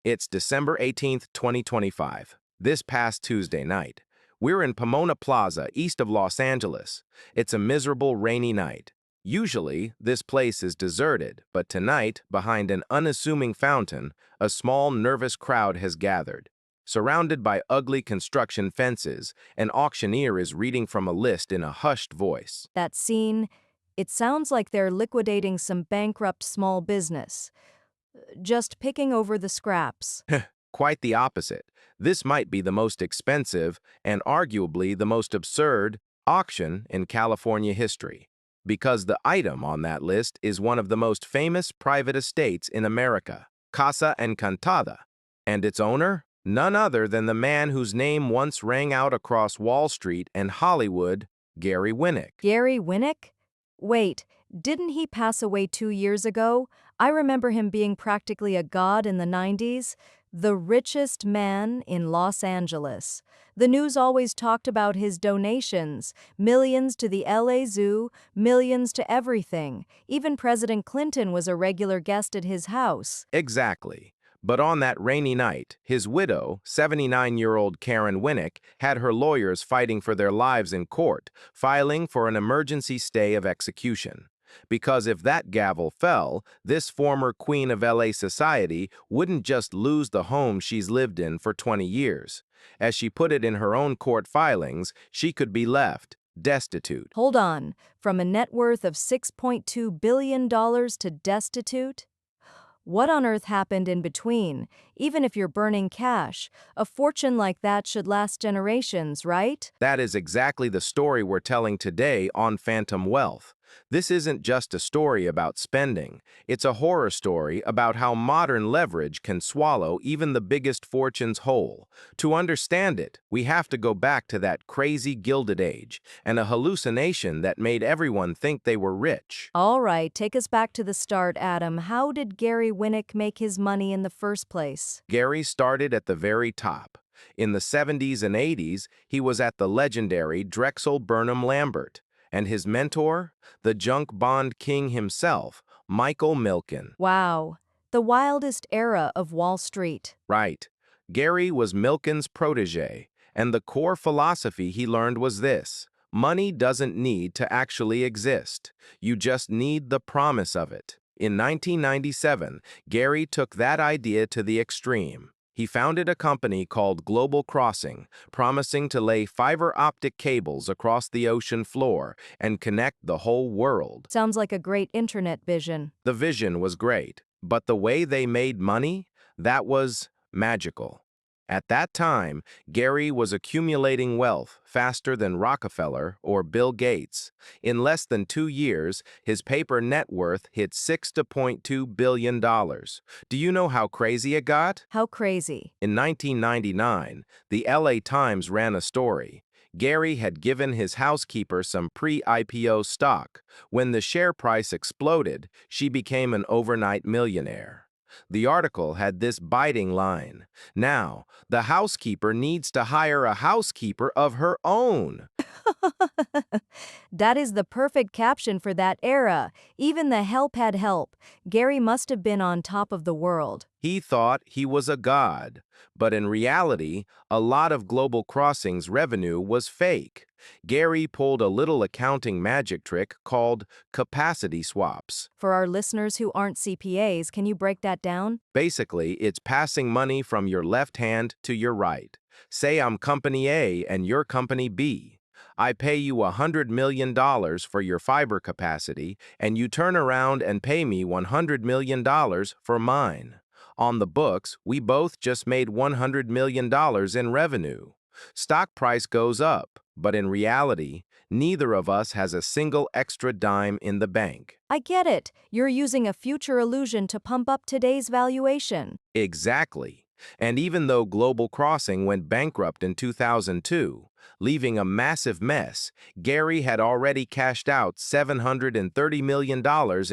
It's December 18th, 2025. This past Tuesday night, we're in Pomona Plaza, east of Los Angeles. It's a miserable, rainy night. Usually, this place is deserted, but tonight, behind an unassuming fountain, a small, nervous crowd has gathered. Surrounded by ugly construction fences, an auctioneer is reading from a list in a hushed voice. That scene, it sounds like they're liquidating some bankrupt small business. Just picking over the scraps. Quite the opposite. This might be the most expensive and arguably the most absurd auction in California history, because the item on that list is one of the most famous private estates in America, Casa Encantada, and its owner, none other than the man whose name once rang out across Wall Street and Hollywood, Gary Winnick. Gary Winnick? Wait, didn't he pass away 2 years ago? I remember him being practically a god in the 90s. The richest man in Los Angeles. The news always talked about his donations, millions to the LA Zoo, millions to everything. Even President Clinton was a regular guest at his house. Exactly. But on that rainy night, his widow, 79-year-old Karen Winnick, had her lawyers fighting for their lives in court, filing for an emergency stay of execution. Because if that gavel fell, this former queen of LA society wouldn't just lose the home she's lived in for 20 years. As she put it in her own court filings, she could be left destitute. Hold on, from a net worth of $6.2 billion to destitute? What on earth happened in between? Even if you're burning cash, a fortune like that should last generations, right? That is exactly the story we're telling today on Phantom Wealth. This isn't just a story about spending. It's a horror story about how modern leverage can swallow even the biggest fortunes whole. To understand it, we have to go back to that crazy Gilded Age and a hallucination that made everyone think they were rich. All right, take us back to the start, Adam. How did Gary Winnick make his money in the first place? Gary started at the very top. In the 70s and 80s, he was at the legendary Drexel Burnham Lambert, and his mentor, the junk bond king himself, Michael Milken. Wow, the wildest era of Wall Street. Right. Gary was Milken's protege, and the core philosophy he learned was this: money doesn't need to actually exist. You just need the promise of it. In 1997, Gary took that idea to the extreme. He founded a company called Global Crossing, promising to lay fiber optic cables across the ocean floor and connect the whole world. Sounds like a great internet vision. The vision was great, but the way they made money, that was magical. At that time, Gary was accumulating wealth faster than Rockefeller or Bill Gates. In less than 2 years, his paper net worth hit $6.2 billion. Do you know how crazy it got? How crazy? In 1999, the LA Times ran a story. Gary had given his housekeeper some pre-IPO stock. When the share price exploded, she became an overnight millionaire. The article had this biting line: "Now, the housekeeper needs to hire a housekeeper of her own." That is the perfect caption for that era. Even the help had help. Gary must have been on top of the world. He thought he was a god, but in reality, a lot of Global Crossing's revenue was fake. Gary pulled a little accounting magic trick called capacity swaps. For our listeners who aren't CPAs, can you break that down? Basically, it's passing money from your left hand to your right. Say I'm Company A and you're Company B. I pay you $100 million for your fiber capacity, and you turn around and pay me $100 million for mine. On the books, we both just made $100 million in revenue. Stock price goes up, but in reality, neither of us has a single extra dime in the bank. I get it. You're using a future illusion to pump up today's valuation. Exactly. And even though Global Crossing went bankrupt in 2002, leaving a massive mess, Gary had already cashed out $730 million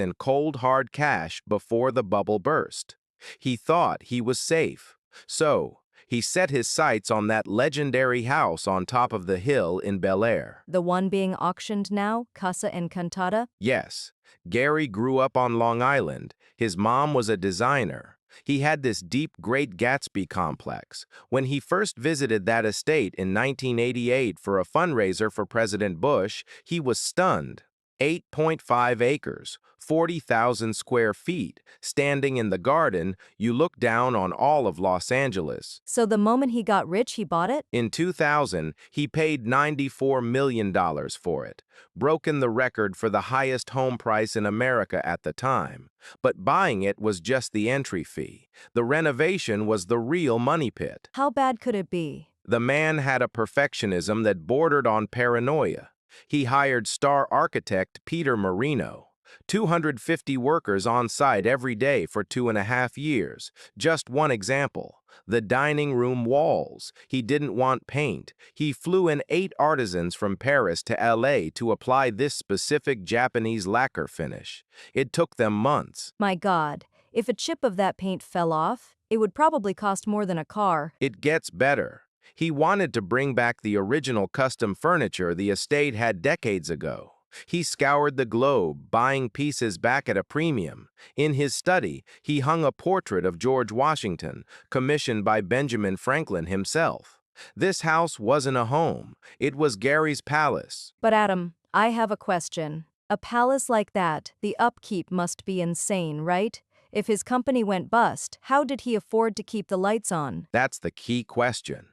in cold hard cash before the bubble burst. He thought he was safe. So, he set his sights on that legendary house on top of the hill in Bel-Air. The one being auctioned now, Casa Encantada? Yes, Gary grew up on Long Island. His mom was a designer. He had this deep Great Gatsby complex. When he first visited that estate in 1988 for a fundraiser for President Bush, he was stunned. 8.5 acres, 40,000 square feet. Standing in the garden, you look down on all of Los Angeles. So the moment he got rich, he bought it? In 2000, he paid $94 million for it, broken the record for the highest home price in America at the time. But buying it was just the entry fee. The renovation was the real money pit. How bad could it be? The man had a perfectionism that bordered on paranoia. He hired star architect Peter Marino. 250 workers on site every day for 2.5 years. Just one example. The dining room walls. He didn't want paint. He flew in 8 artisans from Paris to LA to apply this specific Japanese lacquer finish. It took them months. My God, if a chip of that paint fell off, it would probably cost more than a car. It gets better. He wanted to bring back the original custom furniture the estate had decades ago. He scoured the globe, buying pieces back at a premium. In his study, he hung a portrait of George Washington, commissioned by Benjamin Franklin himself. This house wasn't a home. It was Gary's palace. But Adam, I have a question. A palace like that, the upkeep must be insane, right? If his company went bust, how did he afford to keep the lights on? That's the key question.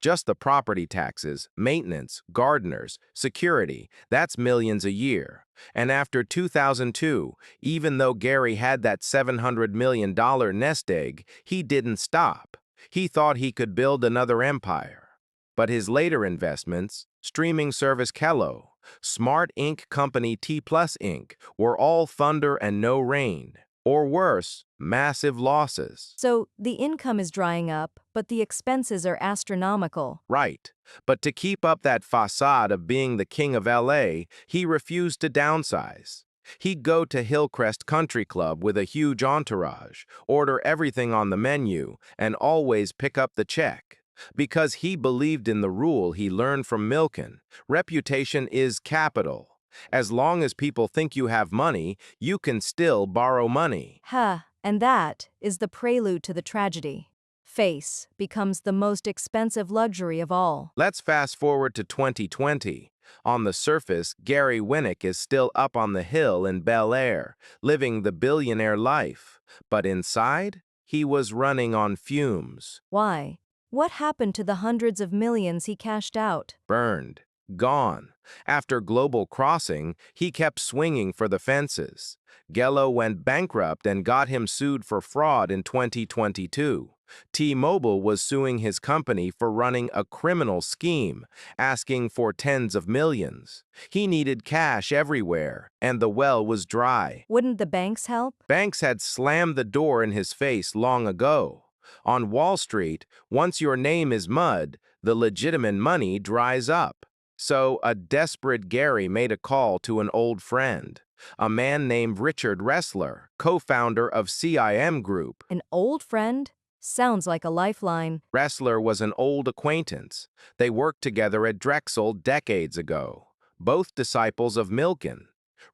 Just the property taxes, maintenance, gardeners, security, that's millions a year. And after 2002, even though Gary had that $700 million nest egg, he didn't stop. He thought he could build another empire. But his later investments, streaming service Kello, Smart Ink company T Plus Inc., were all thunder and no rain. Or worse, massive losses. So the income is drying up, but the expenses are astronomical. Right. But to keep up that facade of being the king of LA, he refused to downsize. He'd go to Hillcrest Country Club with a huge entourage, order everything on the menu, and always pick up the check. Because he believed in the rule he learned from Milken: reputation is capital. As long as people think you have money, you can still borrow money. And that is the prelude to the tragedy. Face becomes the most expensive luxury of all. Let's fast forward to 2020. On the surface, Gary Winnick is still up on the hill in Bel-Air, living the billionaire life. But inside, he was running on fumes. Why? What happened to the hundreds of millions he cashed out? Burned. Gone. After Global Crossing, he kept swinging for the fences. Gello went bankrupt and got him sued for fraud in 2022. T-Mobile was suing his company for running a criminal scheme, asking for tens of millions. He needed cash everywhere, and the well was dry. Wouldn't the banks help? Banks had slammed the door in his face long ago. On Wall Street, once your name is mud, the legitimate money dries up. So a desperate Gary made a call to an old friend, a man named Richard Ressler, co-founder of CIM Group. An old friend? Sounds like a lifeline. Ressler was an old acquaintance. They worked together at Drexel decades ago, both disciples of Milken.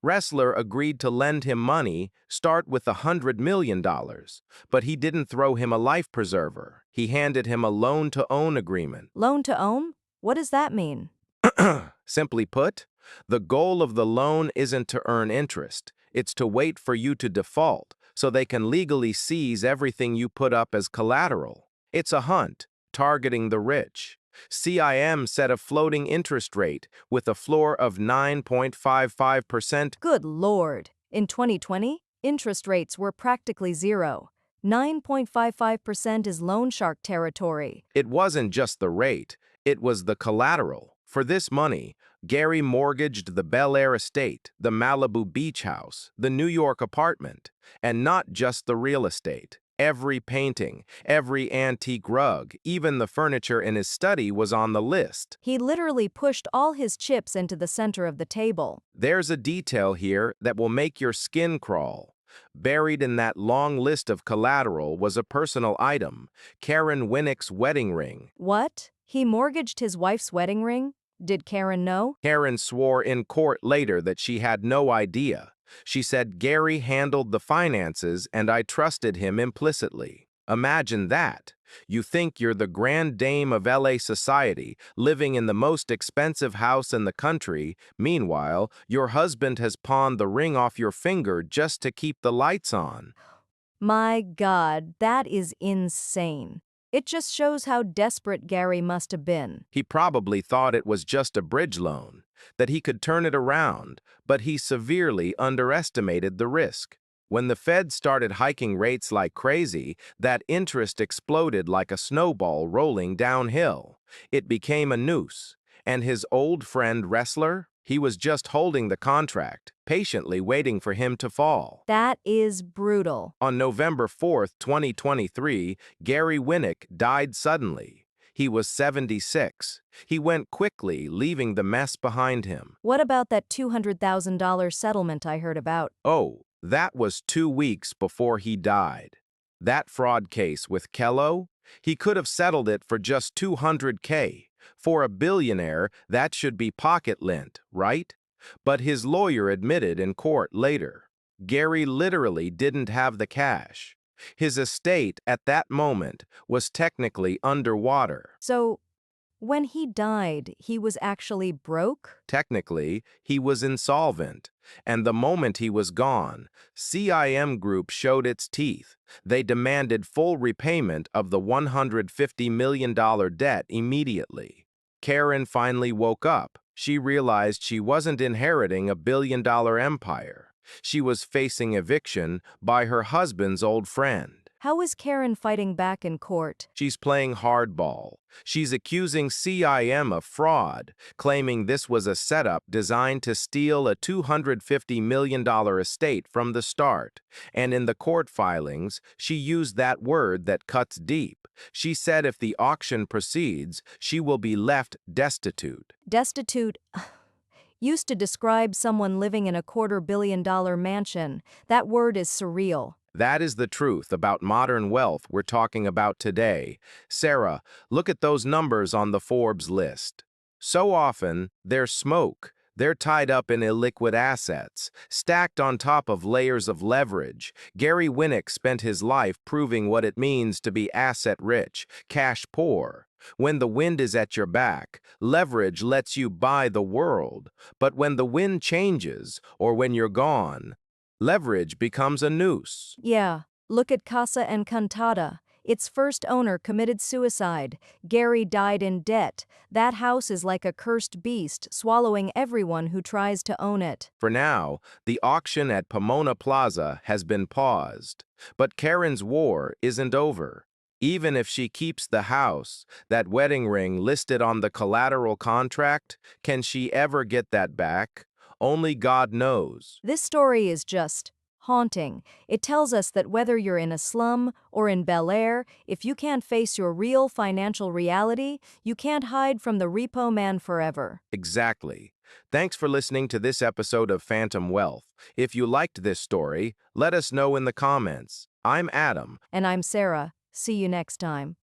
Ressler agreed to lend him money, start with $100 million, but he didn't throw him a life preserver. He handed him a loan-to-own agreement. Loan-to-own? What does that mean? Simply put, the goal of the loan isn't to earn interest. It's to wait for you to default so they can legally seize everything you put up as collateral. It's a hunt, targeting the rich. CIM set a floating interest rate with a floor of 9.55%. Good Lord! In 2020, interest rates were practically zero. 9.55% is loan shark territory. It wasn't just the rate, it was the collateral. For this money, Gary mortgaged the Bel-Air estate, the Malibu beach house, the New York apartment, and not just the real estate. Every painting, every antique rug, even the furniture in his study was on the list. He literally pushed all his chips into the center of the table. There's a detail here that will make your skin crawl. Buried in that long list of collateral was a personal item, Karen Winnick's wedding ring. What? He mortgaged his wife's wedding ring? Did Karen know? Karen swore in court later that she had no idea. She said Gary handled the finances and I trusted him implicitly. Imagine that. You think you're the grand dame of LA society, living in the most expensive house in the country. Meanwhile, your husband has pawned the ring off your finger just to keep the lights on. My God, that is insane. It just shows how desperate Gary must have been. He probably thought it was just a bridge loan, that he could turn it around, but he severely underestimated the risk. When the Fed started hiking rates like crazy, that interest exploded like a snowball rolling downhill. It became a noose. And his old friend Wrestler, he was just holding the contract, patiently waiting for him to fall. That is brutal. On November 4th, 2023, Gary Winnick died suddenly. He was 76. He went quickly, leaving the mess behind him. What about that $200,000 settlement I heard about? Oh, that was 2 weeks before he died. That fraud case with Kello, he could have settled it for just $200K. For a billionaire, that should be pocket lint, right? But his lawyer admitted in court later, Gary literally didn't have the cash. His estate at that moment was technically underwater. So, when he died, he was actually broke? Technically, he was insolvent, and the moment he was gone, CIM Group showed its teeth. They demanded full repayment of the $150 million debt immediately. Karen finally woke up. She realized she wasn't inheriting a billion-dollar empire. She was facing eviction by her husband's old friend. How is Karen fighting back in court? She's playing hardball. She's accusing CIM of fraud, claiming this was a setup designed to steal a $250 million estate from the start. And in the court filings, she used that word that cuts deep. She said if the auction proceeds, she will be left destitute. Destitute used to describe someone living in a $250 million mansion. That word is surreal. That is the truth about modern wealth we're talking about today. Sarah, look at those numbers on the Forbes list. So often, they're smoke. They're tied up in illiquid assets, stacked on top of layers of leverage. Gary Winnick spent his life proving what it means to be asset-rich, cash-poor. When the wind is at your back, leverage lets you buy the world. But when the wind changes, or when you're gone, leverage becomes a noose. Yeah, look at Casa Encantada. Its first owner committed suicide. Gary died in debt. That house is like a cursed beast, swallowing everyone who tries to own it. For now, the auction at Pomona Plaza has been paused. But Karen's war isn't over. Even if she keeps the house, that wedding ring listed on the collateral contract, can she ever get that back? Only God knows. This story is just haunting. It tells us that whether you're in a slum or in Bel-Air, if you can't face your real financial reality, you can't hide from the repo man forever. Exactly. Thanks for listening to this episode of Phantom Wealth. If you liked this story, let us know in the comments. I'm Adam. And I'm Sarah. See you next time.